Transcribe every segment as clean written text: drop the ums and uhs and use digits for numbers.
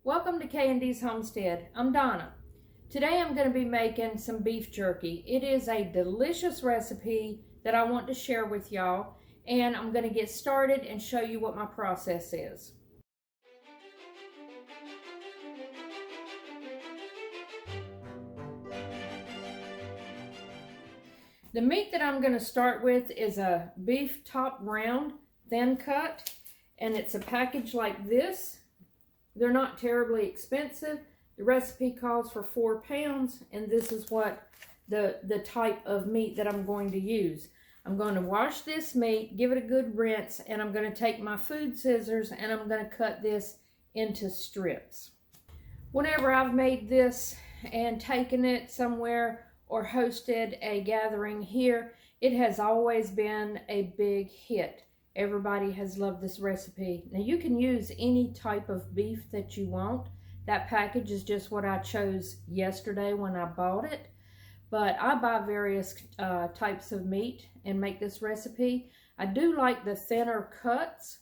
Welcome to K&D's Homestead. I'm Donna. Today I'm going to be making some beef jerky. It is a delicious recipe that I want to share with y'all, and I'm going to get started and show you what my process is. The meat that I'm going to start with is a beef top round, thin cut, and it's a package like this. They're not terribly expensive. The recipe calls for 4 pounds, and this is what the type of meat that I'm going to use. I'm going to wash this meat, give it a good rinse, and I'm going to take my food scissors and I'm going to cut this into strips. Whenever I've made this and taken it somewhere or hosted a gathering here, it has always been a big hit. Everybody has loved this recipe. Now you can use any type of beef that you want. That package is just what I chose yesterday when I bought it. But I buy various types of meat and make this recipe. I do like the thinner cuts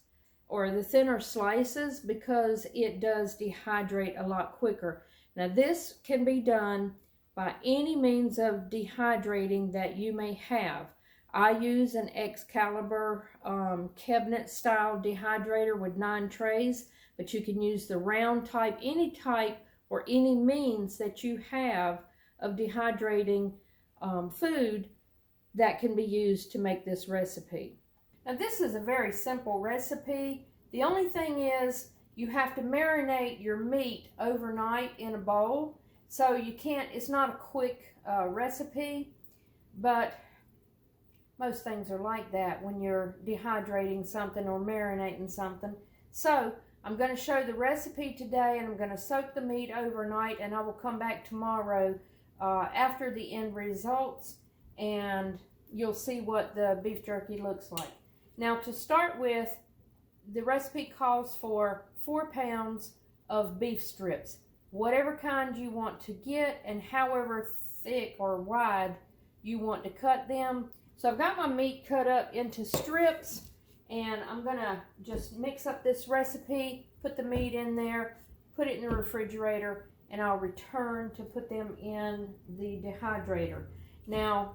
or the thinner slices because it does dehydrate a lot quicker. Now this can be done by any means of dehydrating that you may have. I use an Excalibur cabinet style dehydrator with 9 trays, but you can use the round type, any type or any means that you have of dehydrating food that can be used to make this recipe. Now this is a very simple recipe. The only thing is you have to marinate your meat overnight in a bowl. So you can't, it's not a quick recipe, but most things are like that when you're dehydrating something or marinating something. So I'm going to show the recipe today, and I'm going to soak the meat overnight, and I will come back tomorrow after the end results, and you'll see what the beef jerky looks like. Now to start with, the recipe calls for 4 pounds of beef strips, whatever kind you want to get and however thick or wide you want to cut them. So I've got my meat cut up into strips, and I'm gonna just mix up this recipe, put the meat in there, put it in the refrigerator, and I'll return to put them in the dehydrator. Now,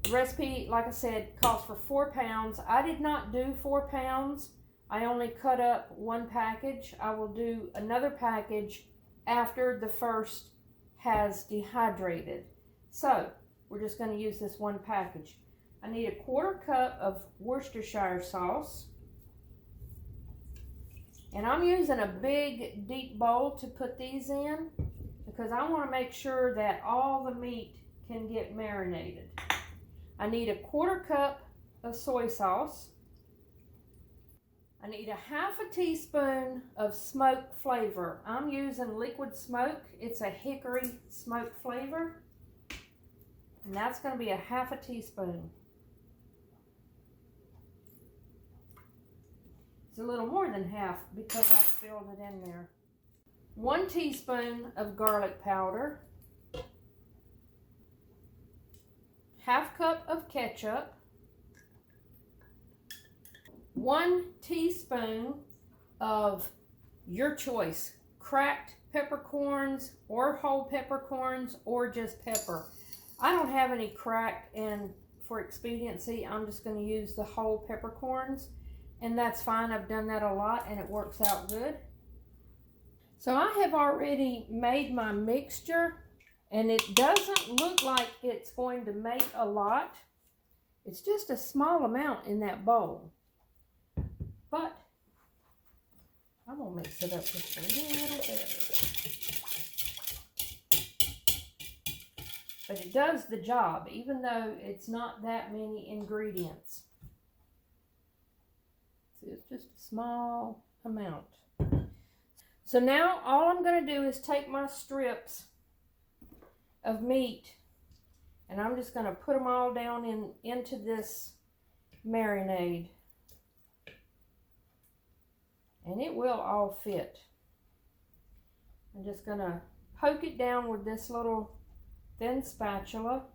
the recipe, like I said, calls for 4 pounds. I did not do 4 pounds. I only cut up 1 package. I will do another package after the first has dehydrated. So we're just going to use this 1 package. I need a 1/4 cup of Worcestershire sauce. And I'm using a big deep bowl to put these in because I want to make sure that all the meat can get marinated. I need a 1/4 cup of soy sauce. I need a 1/2 teaspoon of smoke flavor. I'm using liquid smoke. It's a hickory smoke flavor. And that's going to be a 1/2 teaspoon. It's a little more than half because I filled it in there. 1 teaspoon of garlic powder. 1/2 cup of ketchup. 1 teaspoon of your choice, cracked peppercorns or whole peppercorns or just pepper. I don't have any cracked, and for expediency, I'm just going to use the whole peppercorns, and that's fine. I've done that a lot, and it works out good. So I have already made my mixture, and it doesn't look like it's going to make a lot. It's just a small amount in that bowl. But I'm going to mix it up just a little bit. But it does the job, even though it's not that many ingredients. So it's just a small amount. So now all I'm going to do is take my strips of meat, and I'm just going to put them all down into this marinade. And it will all fit. I'm just going to poke it down with this little thin spatula,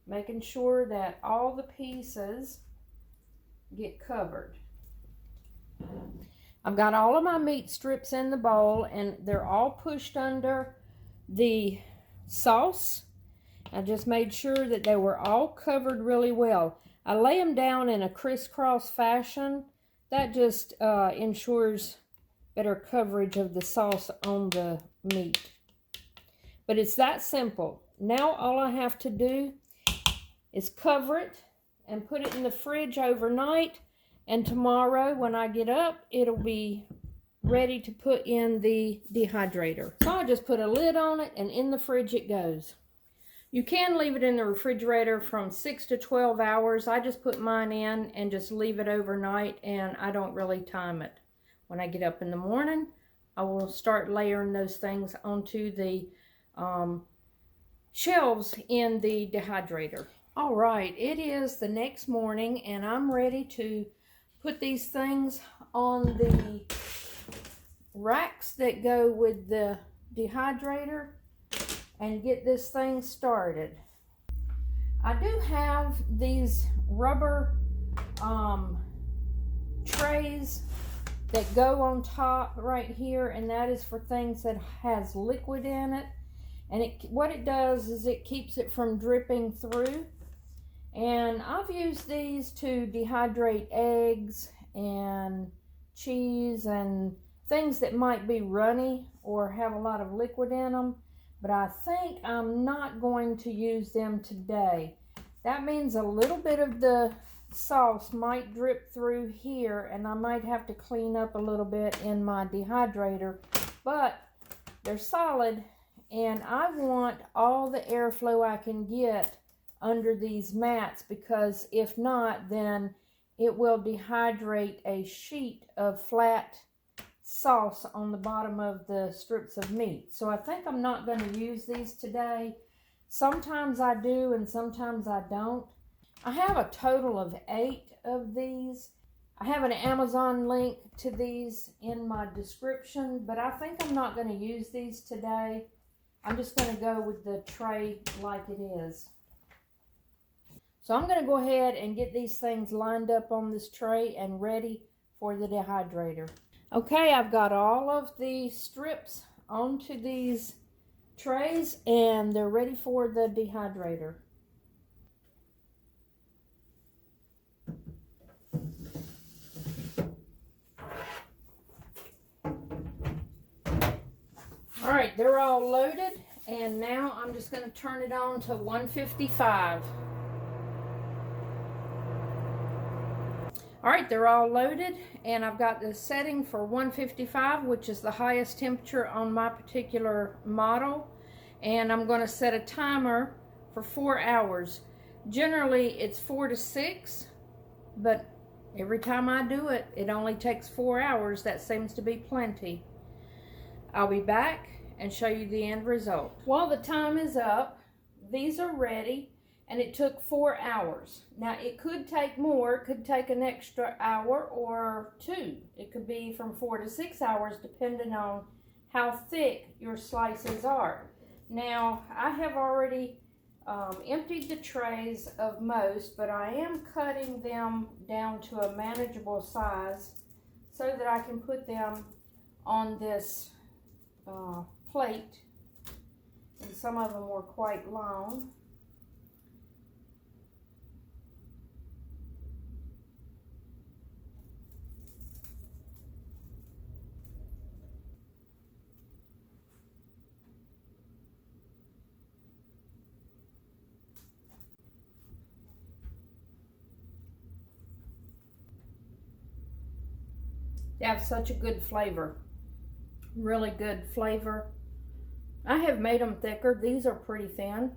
making sure that all the pieces get covered. I've got all of my meat strips in the bowl, and they're all pushed under the sauce. I just made sure that they were all covered really well. I lay them down in a crisscross fashion. That just ensures better coverage of the sauce on the meat. But it's that simple. Now all I have to do is cover it and put it in the fridge overnight, and tomorrow when I get up, it'll be ready to put in the dehydrator. So I just put a lid on it, and in the fridge it goes. You can leave it in the refrigerator from 6 to 12 hours. I just put mine in and just leave it overnight, and I don't really time it. When I get up in the morning, I will start layering those things onto the shelves in the dehydrator. All right, it is the next morning, and I'm ready to put these things on the racks that go with the dehydrator and get this thing started. I do have these rubber trays that go on top right here, and that is for things that has liquid in it. And what it does is it keeps it from dripping through. And I've used these to dehydrate eggs and cheese and things that might be runny or have a lot of liquid in them. But I think I'm not going to use them today. That means a little bit of the sauce might drip through here, and I might have to clean up a little bit in my dehydrator. But they're solid, and I want all the airflow I can get under these mats, because if not, then it will dehydrate a sheet of flat sauce on the bottom of the strips of meat. So I think I'm not going to use these today. Sometimes I do and sometimes I don't. I have a total of 8 of these. I have an Amazon link to these in my description, but I think I'm not going to use these today. I'm just going to go with the tray like it is. So I'm going to go ahead and get these things lined up on this tray and ready for the dehydrator. Okay, I've got all of the strips onto these trays, and they're ready for the dehydrator. All right, they're all loaded, and now I'm just going to turn it on to 155. All right, they're all loaded, and I've got the setting for 155, which is the highest temperature on my particular model. And I'm going to set a timer for 4 hours. Generally, it's 4 to 6, but every time I do it, it only takes 4 hours. That seems to be plenty. I'll be back and show you the end result. While the time is up, these are ready. And it took 4 hours. Now, it could take more. It could take an extra hour or 2. It could be from 4 to 6 hours, depending on how thick your slices are. Now, I have already emptied the trays of most, but I am cutting them down to a manageable size so that I can put them on this plate. And some of them were quite long. They have such a good flavor. Really good flavor. I have made them thicker. These are pretty thin,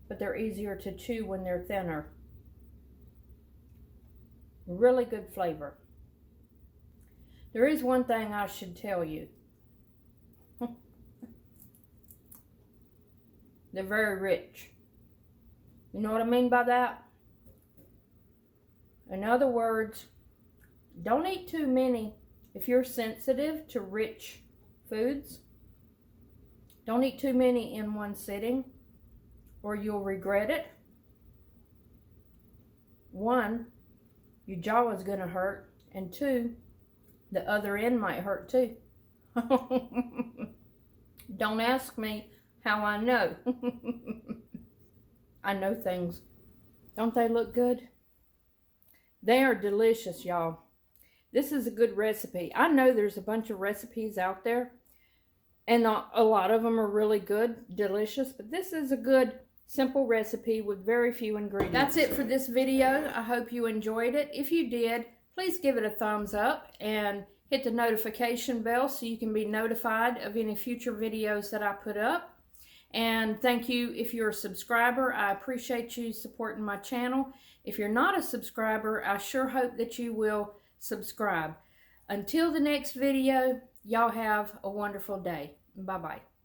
but they're easier to chew when they're thinner. Really good flavor. There is one thing I should tell you. They're very rich. You know what I mean by that? In other words, don't eat too many if you're sensitive to rich foods. Don't eat too many in one sitting or you'll regret it. 1, your jaw is going to hurt. And 2, The other end might hurt too. Don't ask me how I know. I know things. Don't they look good? They are delicious, y'all. This is a good recipe. I know there's a bunch of recipes out there, and a lot of them are really good, delicious, but this is a good, simple recipe with very few ingredients. That's it for this video. I hope you enjoyed it. If you did, please give it a thumbs up and hit the notification bell so you can be notified of any future videos that I put up. And thank you if you're a subscriber. I appreciate you supporting my channel. If you're not a subscriber, I sure hope that you will subscribe. Until the next video, y'all have a wonderful day. Bye-bye.